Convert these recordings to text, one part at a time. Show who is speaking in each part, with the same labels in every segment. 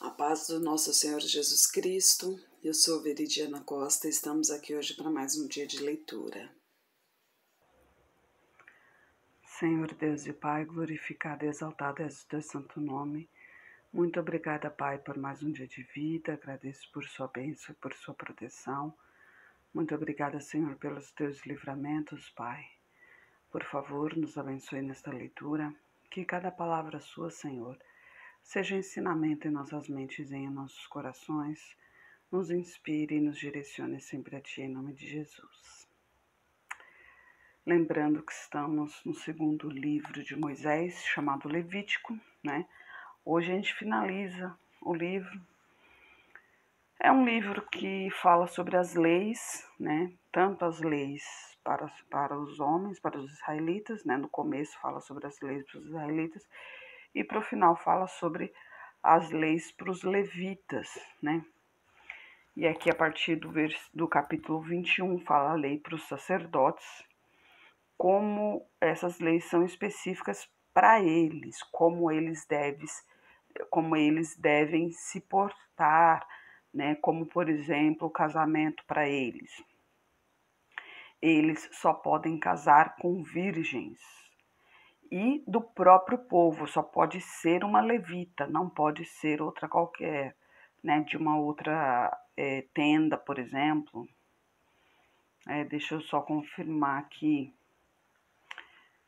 Speaker 1: A paz do nosso Senhor Jesus Cristo. Eu sou Veridiana Costa e estamos aqui hoje para mais um dia de leitura. Senhor Deus e Pai, glorificado e exaltado é o teu santo nome. Muito obrigada, Pai, por mais um dia de vida. Agradeço por sua bênção e por sua proteção. Muito obrigada, Senhor, pelos teus livramentos, Pai. Por favor, nos abençoe nesta leitura. Que cada palavra sua, Senhor, seja ensinamento em nossas mentes e em nossos corações, nos inspire e nos direcione sempre a Ti, em nome de Jesus. Lembrando que estamos no segundo livro de Moisés, chamado Levítico, né? Hoje a gente finaliza o livro. É um livro que fala sobre as leis, né? Tanto as leis para os homens, para os israelitas, né? No começo fala sobre as leis para os israelitas e para o final fala sobre as leis para os levitas, né? E aqui a partir do capítulo 21 fala a lei para os sacerdotes, como essas leis são específicas para eles, como eles devem se portar, né? Como, por exemplo, o casamento para eles. Eles só podem casar com virgens. E do próprio povo, só pode ser uma levita, não pode ser outra qualquer, né? De uma outra tenda, por exemplo. Deixa eu só confirmar aqui.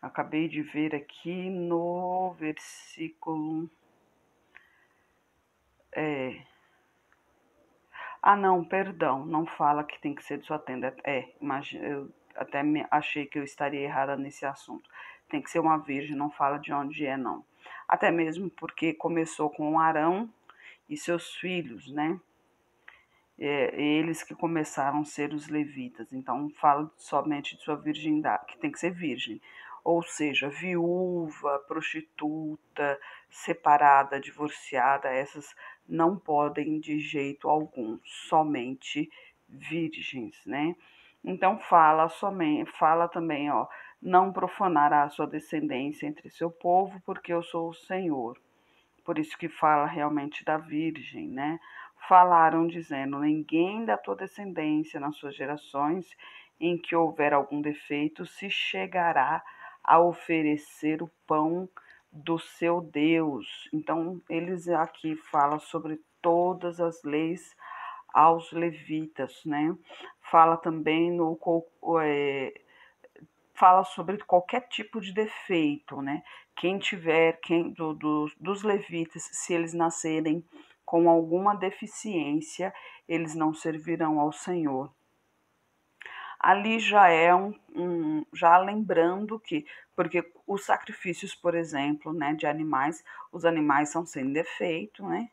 Speaker 1: Acabei de ver aqui no versículo. Não, perdão, não fala que tem que ser de sua tenda. Eu até achei que eu estaria errada nesse assunto. Tem que ser uma virgem, não fala de onde é, não. Até mesmo porque começou com Arão e seus filhos, né? Eles que começaram a ser os levitas. Então, fala somente de sua virgindade, que tem que ser virgem. Ou seja, viúva, prostituta, separada, divorciada, essas não podem de jeito algum, somente virgens, né? Então fala também, ó, não profanará a sua descendência entre seu povo, porque eu sou o Senhor. Por isso que fala realmente da virgem, né? Falaram dizendo, ninguém da tua descendência nas suas gerações em que houver algum defeito se chegará a oferecer o pão do seu Deus. Então, eles aqui falam sobre todas as leis aos levitas, né? Fala também fala sobre qualquer tipo de defeito, né? Dos levitas, se eles nascerem com alguma deficiência, eles não servirão ao Senhor. Ali já é já lembrando que, porque os sacrifícios, por exemplo, né, de animais, os animais são sem defeito, né?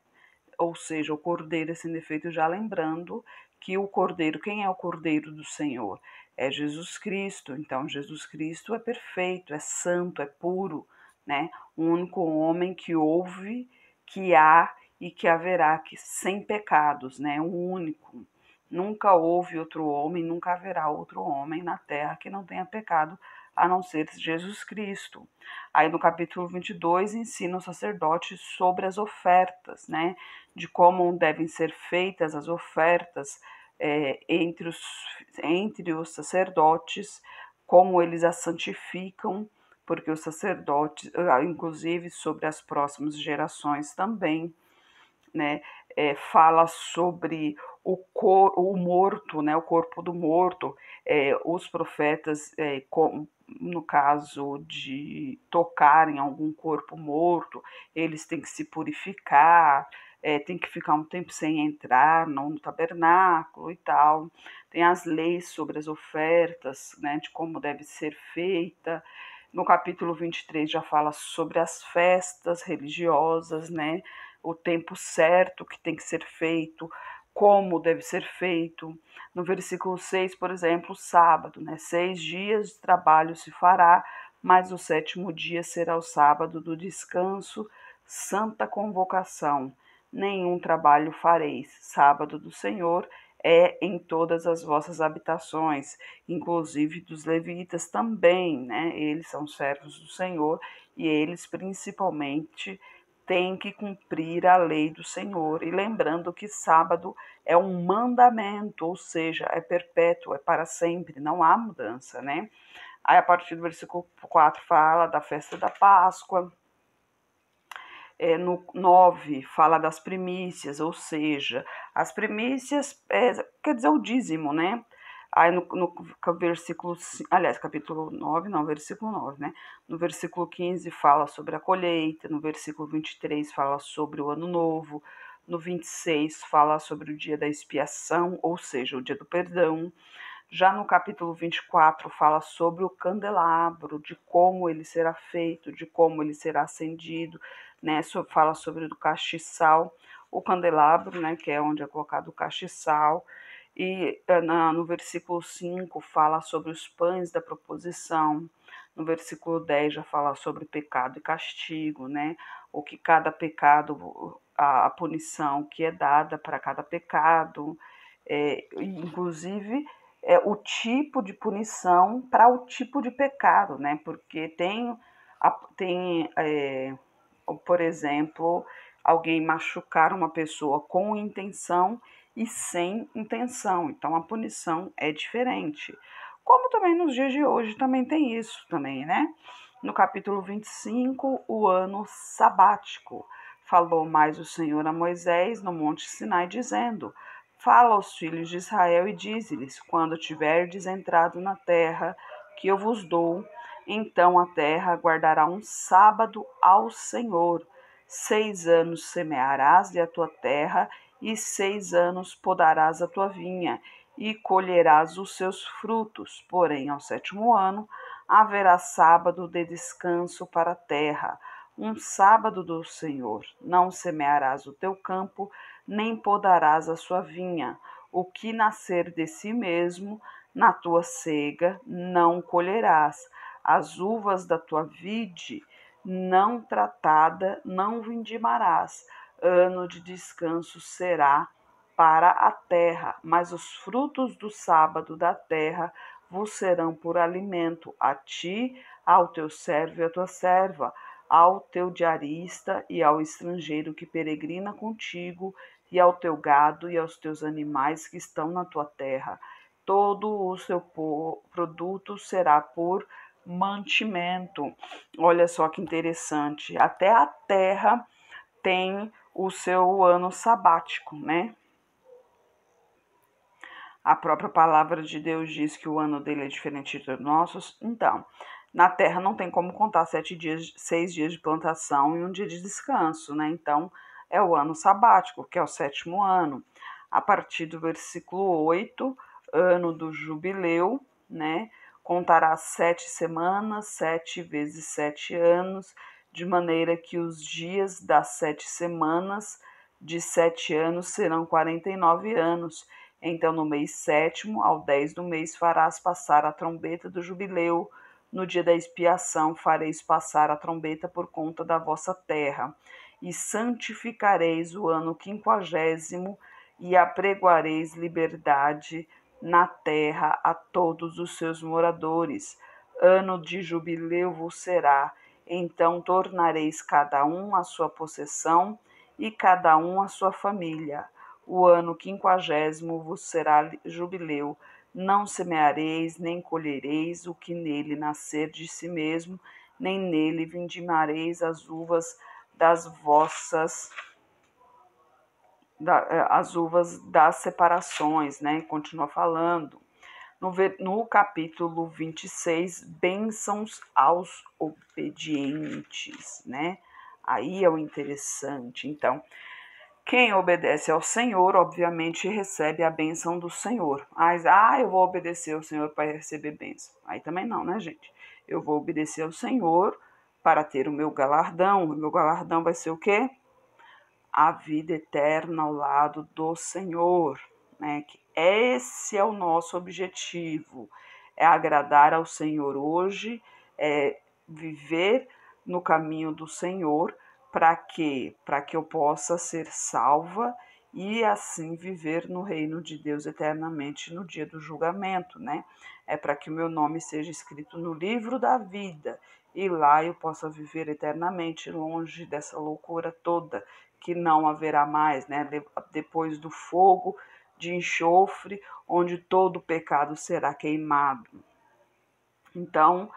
Speaker 1: Ou seja, o cordeiro é sem defeito, já lembrando que o cordeiro, quem é o cordeiro do Senhor? É Jesus Cristo. Então, Jesus Cristo é perfeito, é santo, é puro, né? O único homem que houve, que há e que haverá, que sem pecados, né? O único. Nunca houve outro homem, nunca haverá outro homem na terra que não tenha pecado, a não ser Jesus Cristo. Aí no capítulo 22 ensina o sacerdote sobre as ofertas, né? De como devem ser feitas as ofertas entre os sacerdotes, como eles as santificam, porque os sacerdotes, inclusive sobre as próximas gerações também, né? Fala sobre o morto, né? O corpo do morto, os profetas, no caso de tocar em algum corpo morto, eles têm que se purificar, tem que ficar um tempo sem entrar no tabernáculo e tal. Tem as leis sobre as ofertas, né, de como deve ser feita. No capítulo 23 já fala sobre as festas religiosas, né, o tempo certo que tem que ser feito, como deve ser feito. No versículo 6, por exemplo, o sábado, né? 6 dias de trabalho se fará, mas o 7º dia será o sábado do descanso, santa convocação. Nenhum trabalho fareis. Sábado do Senhor é em todas as vossas habitações, inclusive dos levitas também, né? Eles são servos do Senhor e eles principalmente tem que cumprir a lei do Senhor. E lembrando que sábado é um mandamento, ou seja, é perpétuo, é para sempre, não há mudança, né? Aí a partir do versículo 4 fala da festa da Páscoa. No 9 fala das primícias, ou seja, as primícias quer dizer o dízimo, né? Aí no versículo, aliás, capítulo 9, não, versículo 9, né? No versículo 15 fala sobre a colheita, no versículo 23 fala sobre o ano novo, no 26 fala sobre o dia da expiação, ou seja, o dia do perdão. Já no capítulo 24 fala sobre o candelabro, de como ele será feito, de como ele será acendido, né? Fala sobre o castiçal, o candelabro, né? Que é onde é colocado o castiçal. E no versículo 5 fala sobre os pães da proposição. No versículo 10 já fala sobre pecado e castigo, né? O que cada pecado, a punição que é dada para cada pecado. Inclusive o tipo de punição para o tipo de pecado, né? Porque por exemplo, alguém machucar uma pessoa com intenção e sem intenção. Então a punição é diferente. Como também nos dias de hoje também tem isso também, né? No capítulo 25, o ano sabático. Falou mais o Senhor a Moisés no monte Sinai, dizendo: Fala aos filhos de Israel e dize-lhes: Quando tiverdes entrado na terra que eu vos dou, então a terra guardará um sábado ao Senhor. 6 anos semearás a tua terra, e 6 anos podarás a tua vinha, e colherás os seus frutos. Porém, ao 7º ano haverá sábado de descanso para a terra, um sábado do Senhor. Não semearás o teu campo, nem podarás a sua vinha. O que nascer de si mesmo, na tua cega, não colherás. As uvas da tua vide, não tratada, não vindimarás. Ano de descanso será para a terra, mas os frutos do sábado da terra vos serão por alimento, a ti, ao teu servo e à tua serva, ao teu diarista e ao estrangeiro que peregrina contigo, e ao teu gado e aos teus animais que estão na tua terra. Todo o seu produto será por mantimento. Olha só que interessante. Até a terra tem o seu ano sabático, né? A própria palavra de Deus diz que o ano dele é diferente dos nossos. Então, na terra não tem como contar 7 dias, 6 dias de plantação e um dia de descanso, né? Então, é o ano sabático, que é o 7º ano. A partir do versículo 8, ano do jubileu, né? Contará 7 semanas, 7 vezes 7 anos, de maneira que os dias das 7 semanas de 7 anos serão 49 anos. Então, no mês 7º, ao 10 do mês, farás passar a trombeta do jubileu. No dia da expiação, fareis passar a trombeta por conta da vossa terra. E santificareis o ano 50º, e apregoareis liberdade na terra a todos os seus moradores. Ano de jubileu vos será. Então tornareis cada um a sua possessão, e cada um a sua família. O ano 50º vos será jubileu. Não semeareis, nem colhereis o que nele nascer de si mesmo, nem nele vindimareis as uvas das vossas as uvas das separações, né? Continua falando. No capítulo 26, bênçãos aos obedientes, né? Aí é o interessante. Então, quem obedece ao Senhor, obviamente, recebe a bênção do Senhor. Mas, eu vou obedecer ao Senhor para receber bênção. Aí também não, né, gente? Eu vou obedecer ao Senhor para ter o meu galardão. O meu galardão vai ser o quê? A vida eterna ao lado do Senhor, né? Que esse é o nosso objetivo, é agradar ao Senhor hoje, é viver no caminho do Senhor, para quê? Para que eu possa ser salva e assim viver no reino de Deus eternamente no dia do julgamento, né? É para que o meu nome seja escrito no livro da vida e lá eu possa viver eternamente longe dessa loucura toda que não haverá mais, né? Depois do fogo de enxofre, onde todo pecado será queimado. Então,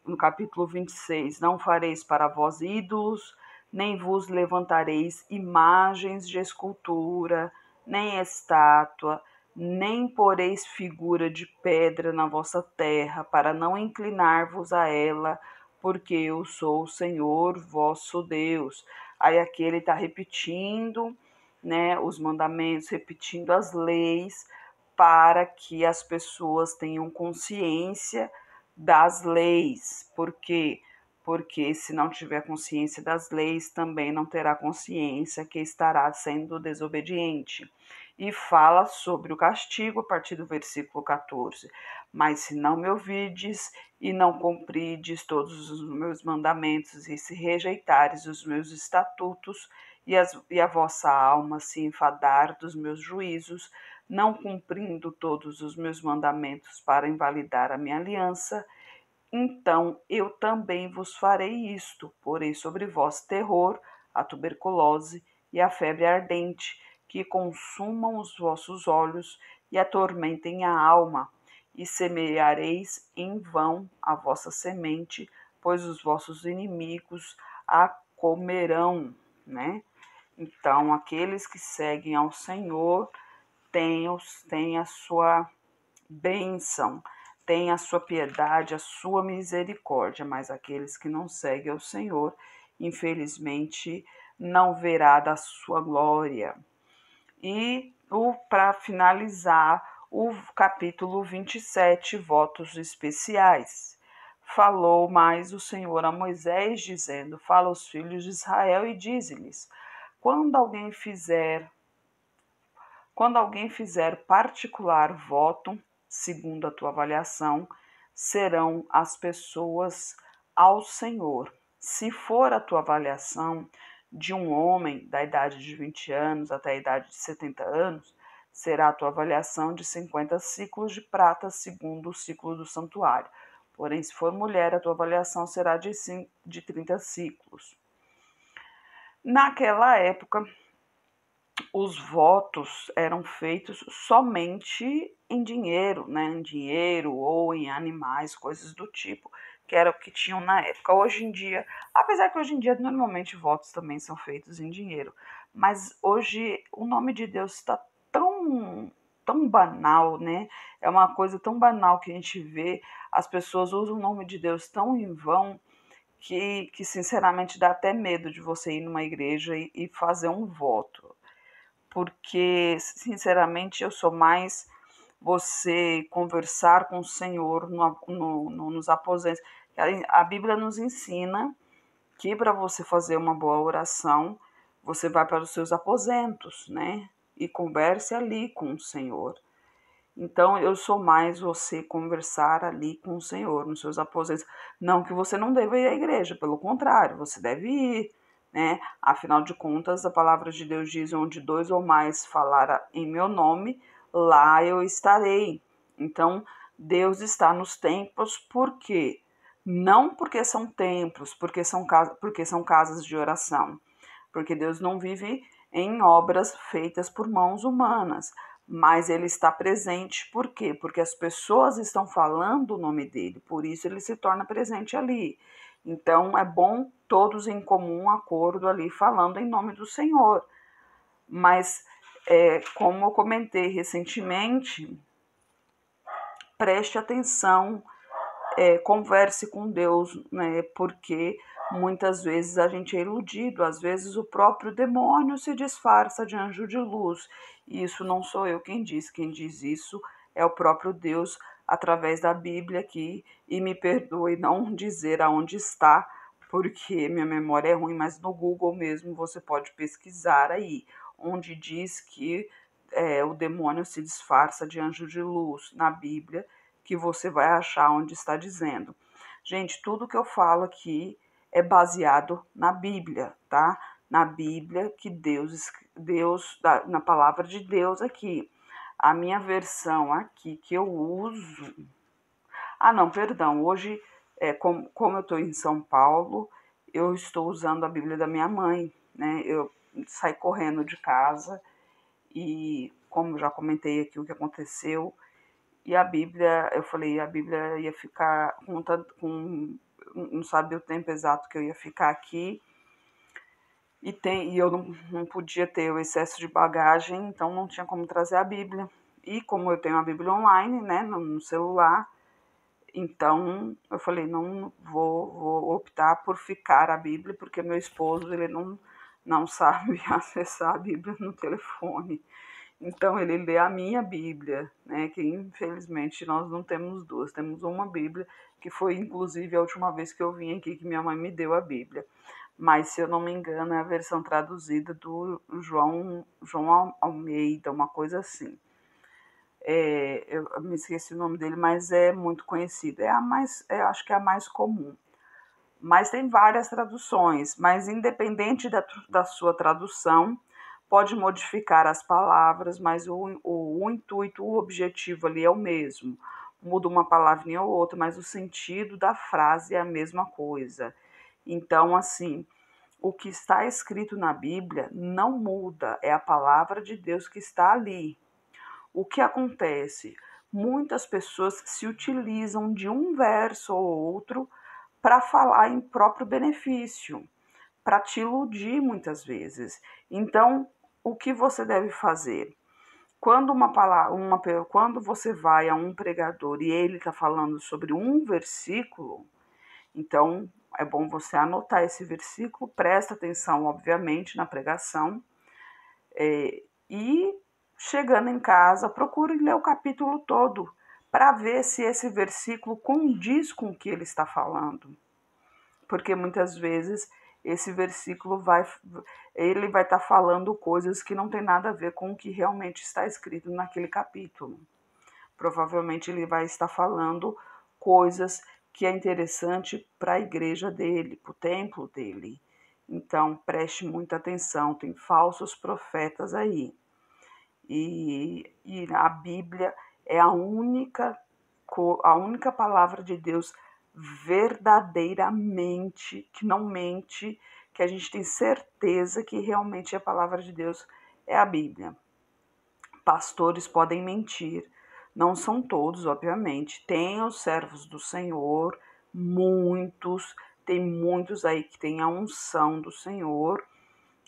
Speaker 1: no capítulo 26, não fareis para vós ídolos, nem vos levantareis imagens de escultura, nem estátua, nem poreis figura de pedra na vossa terra, para não inclinar-vos a ela, porque eu sou o Senhor vosso Deus. Aí aqui ele está repetindo, né, os mandamentos, repetindo as leis, para que as pessoas tenham consciência das leis. Por quê? Porque se não tiver consciência das leis, também não terá consciência que estará sendo desobediente. E fala sobre o castigo a partir do versículo 14. Mas se não me ouvides e não cumprides todos os meus mandamentos, e se rejeitares os meus estatutos, e a vossa alma se enfadar dos meus juízos, não cumprindo todos os meus mandamentos para invalidar a minha aliança, então eu também vos farei isto: porei sobre vós terror, a tuberculose e a febre ardente, que consumam os vossos olhos e atormentem a alma, e semeareis em vão a vossa semente, pois os vossos inimigos a comerão, né? Então, aqueles que seguem ao Senhor tem a sua bênção, tem a sua piedade, a sua misericórdia, mas aqueles que não seguem ao Senhor, infelizmente, não verá da sua glória. E para finalizar, o capítulo 27, votos especiais. Falou mais o Senhor a Moisés, dizendo: Fala aos filhos de Israel e dize-lhes: quando alguém fizer particular voto, segundo a tua avaliação, serão as pessoas ao Senhor. Se for a tua avaliação de um homem da idade de 20 anos até a idade de 70 anos, será a tua avaliação de 50 ciclos de prata, segundo o ciclo do santuário. Porém, se for mulher, a tua avaliação será de 30 ciclos. Naquela época, os votos eram feitos somente em dinheiro, né? Em dinheiro ou em animais, coisas do tipo, que era o que tinham na época. Hoje em dia, apesar que hoje em dia normalmente votos também são feitos em dinheiro, mas hoje o nome de Deus está tão banal, né? É uma coisa tão banal que a gente vê, as pessoas usam o nome de Deus tão em vão que sinceramente dá até medo de você ir numa igreja e fazer um voto, porque, sinceramente, eu sou mais você conversar com o Senhor nos aposentos. A Bíblia nos ensina que para você fazer uma boa oração, você vai para os seus aposentos, né? E converse ali com o Senhor. Então, eu sou mais você conversar ali com o Senhor, nos seus aposentos. Não que você não deva ir à igreja, pelo contrário, você deve ir, né? Afinal de contas, a palavra de Deus diz: onde dois ou mais falar em meu nome, lá eu estarei. Então, Deus está nos templos, por quê? Não porque são templos, porque são casas de oração. Porque Deus não vive em obras feitas por mãos humanas, mas ele está presente, por quê? Porque as pessoas estão falando o nome dele, por isso ele se torna presente ali. Então é bom todos em comum acordo ali falando em nome do Senhor. Mas, como eu comentei recentemente, preste atenção, converse com Deus, né? Porque muitas vezes a gente é iludido, às vezes o próprio demônio se disfarça de anjo de luz. E isso não sou eu quem diz isso é o próprio Deus através da Bíblia aqui. E me perdoe não dizer aonde está, porque minha memória é ruim, mas no Google mesmo você pode pesquisar aí, onde diz que o demônio se disfarça de anjo de luz na Bíblia, que você vai achar onde está dizendo. Gente, tudo que eu falo aqui é baseado na Bíblia, tá? na Bíblia que Deus na palavra de Deus aqui. A minha versão aqui que eu uso. Ah, não, perdão. Hoje, como eu estou em São Paulo, eu estou usando a Bíblia da minha mãe, né? Eu saí correndo de casa e, como já comentei aqui o que aconteceu, e a Bíblia, eu falei, a Bíblia ia ficar não sabia o tempo exato que eu ia ficar aqui, e eu não podia ter o excesso de bagagem, então não tinha como trazer a Bíblia. E como eu tenho a Bíblia online, né, no celular, então eu falei, não vou optar por ficar a Bíblia, porque meu esposo, ele não sabe acessar a Bíblia no telefone. Então ele lê a minha Bíblia, né, que infelizmente nós não temos duas, temos uma Bíblia, que foi inclusive a última vez que eu vim aqui que minha mãe me deu a Bíblia. Mas se eu não me engano é a versão traduzida do João Almeida, uma coisa assim. Eu me esqueci o nome dele, mas é muito conhecido. Acho que é a mais comum. Mas tem várias traduções, mas independente da sua tradução, pode modificar as palavras, mas o intuito, o objetivo ali é o mesmo. Muda uma palavrinha ou outra, mas o sentido da frase é a mesma coisa. Então, assim, o que está escrito na Bíblia não muda, é a palavra de Deus que está ali. O que acontece? Muitas pessoas se utilizam de um verso ou outro para falar em próprio benefício, para te iludir muitas vezes. Então, o que você deve fazer? Quando você vai a um pregador e ele está falando sobre um versículo, então é bom você anotar esse versículo, presta atenção, obviamente, na pregação, e chegando em casa, procure ler o capítulo todo para ver se esse versículo condiz com o que ele está falando. Porque muitas vezes esse versículo vai estar falando coisas que não tem nada a ver com o que realmente está escrito naquele capítulo. Provavelmente ele vai estar falando coisas que é interessante para a igreja dele, para o templo dele. Então preste muita atenção, tem falsos profetas aí. E a Bíblia é a única palavra de Deus verdadeiramente, que não mente, que a gente tem certeza que realmente a palavra de Deus é a Bíblia. Pastores podem mentir, não são todos, obviamente. Tem os servos do Senhor, tem muitos aí que têm a unção do Senhor.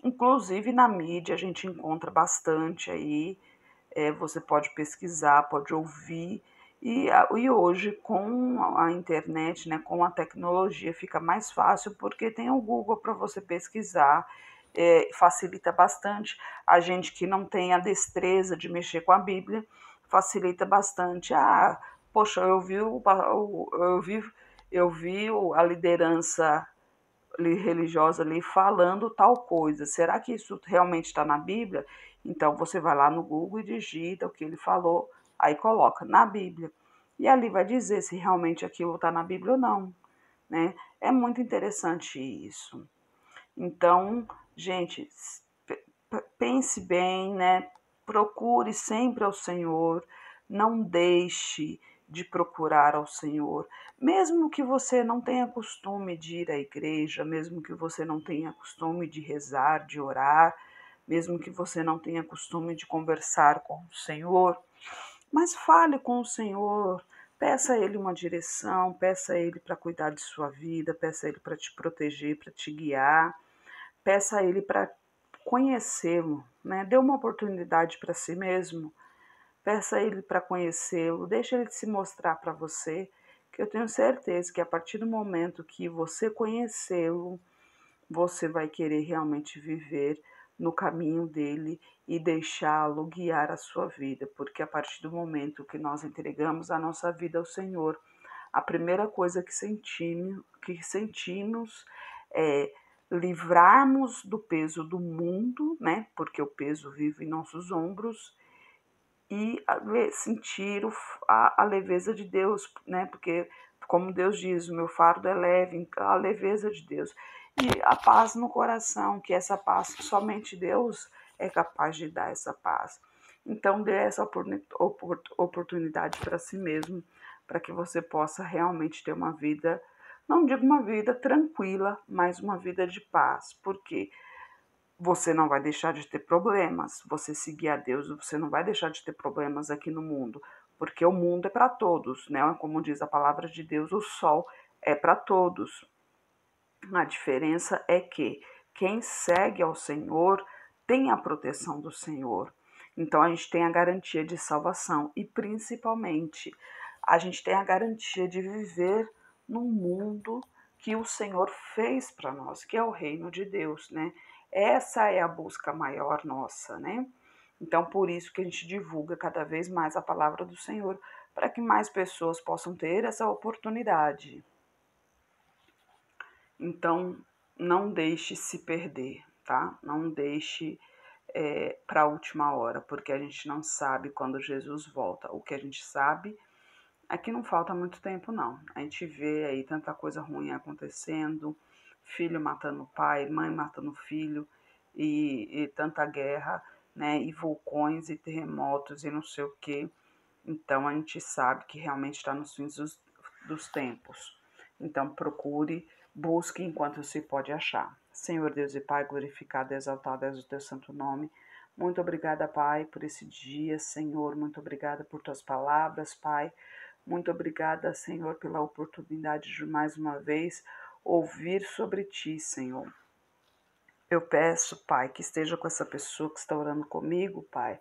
Speaker 1: Inclusive na mídia a gente encontra bastante aí, você pode pesquisar, pode ouvir, e hoje com a internet, né, com a tecnologia fica mais fácil porque tem o Google para você pesquisar, facilita bastante. A gente que não tem a destreza de mexer com a Bíblia, facilita bastante. Poxa, eu vi a liderança religiosa ali falando tal coisa. Será que isso realmente está na Bíblia? Então você vai lá no Google e digita o que ele falou, aí coloca na Bíblia. E ali vai dizer se realmente aquilo está na Bíblia ou não, né? É muito interessante isso. Então, gente, pense bem, né? Procure sempre ao Senhor, não deixe de procurar ao Senhor, mesmo que você não tenha costume de ir à igreja, mesmo que você não tenha costume de rezar, de orar, mesmo que você não tenha costume de conversar com o Senhor, mas fale com o Senhor, peça a Ele uma direção, peça a Ele para cuidar de sua vida, peça a Ele para te proteger, para te guiar, peça a Ele para conhecê-lo, né? Dê uma oportunidade para si mesmo, peça a Ele para conhecê-lo, deixa Ele se mostrar para você, que eu tenho certeza que a partir do momento que você conhecê-lo, você vai querer realmente viver no caminho dele e deixá-lo guiar a sua vida, porque a partir do momento que nós entregamos a nossa vida ao Senhor, a primeira coisa que sentimos é livrarmos do peso do mundo, né? Porque o peso vive em nossos ombros, e sentir a leveza de Deus, né? Porque, como Deus diz, o meu fardo é leve, a leveza de Deus. e a paz no coração, que essa paz, somente Deus é capaz de dar essa paz. Então, dê essa oportunidade para si mesmo, para que você possa realmente ter uma vida, não digo uma vida tranquila, mas uma vida de paz. Por quê? Você não vai deixar de ter problemas. Você seguir a Deus, você não vai deixar de ter problemas aqui no mundo, porque o mundo é para todos, né? Como diz a palavra de Deus, o sol é para todos. A diferença é que quem segue ao Senhor tem a proteção do Senhor. Então a gente tem a garantia de salvação e principalmente a gente tem a garantia de viver num mundo que o Senhor fez para nós, que é o reino de Deus, né? Essa é a busca maior nossa, né? Então por isso que a gente divulga cada vez mais a palavra do Senhor, para que mais pessoas possam ter essa oportunidade. Então, não deixe se perder, tá? Não deixe para a última hora, porque a gente não sabe quando Jesus volta. O que a gente sabe é que não falta muito tempo, não. A gente vê aí tanta coisa ruim acontecendo, filho matando pai, mãe matando filho, e tanta guerra, né? E vulcões e terremotos e não sei o quê. Então, a gente sabe que realmente está nos fins dos tempos. Então, procure, busque enquanto se pode achar. Senhor Deus e Pai, glorificado e exaltado és o teu santo nome. Muito obrigada, Pai, por esse dia, Senhor. Muito obrigada por tuas palavras, Pai. Muito obrigada, Senhor, pela oportunidade de mais uma vez ouvir sobre ti, Senhor. Eu peço, Pai, que esteja com essa pessoa que está orando comigo, Pai.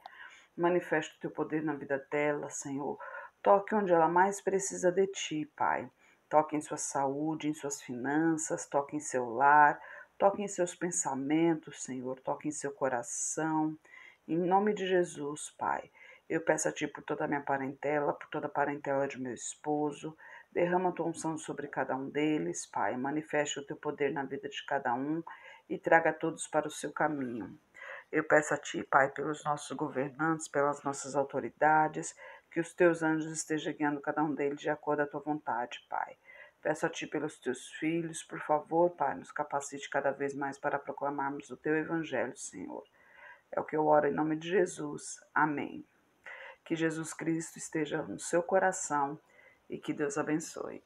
Speaker 1: Manifesta o teu poder na vida dela, Senhor. Toque onde ela mais precisa de ti, Pai. Toque em sua saúde, em suas finanças, toque em seu lar, toque em seus pensamentos, Senhor. Toque em seu coração. Em nome de Jesus, Pai. Eu peço a Ti por toda a minha parentela, por toda a parentela de meu esposo. Derrama a Tua unção sobre cada um deles, Pai. Manifeste o Teu poder na vida de cada um e traga todos para o seu caminho. Eu peço a Ti, Pai, pelos nossos governantes, pelas nossas autoridades, que os Teus anjos estejam guiando cada um deles de acordo à Tua vontade, Pai. Peço a Ti pelos Teus filhos, por favor, Pai, nos capacite cada vez mais para proclamarmos o Teu Evangelho, Senhor. É o que eu oro em nome de Jesus. Amém. Que Jesus Cristo esteja no seu coração e que Deus abençoe.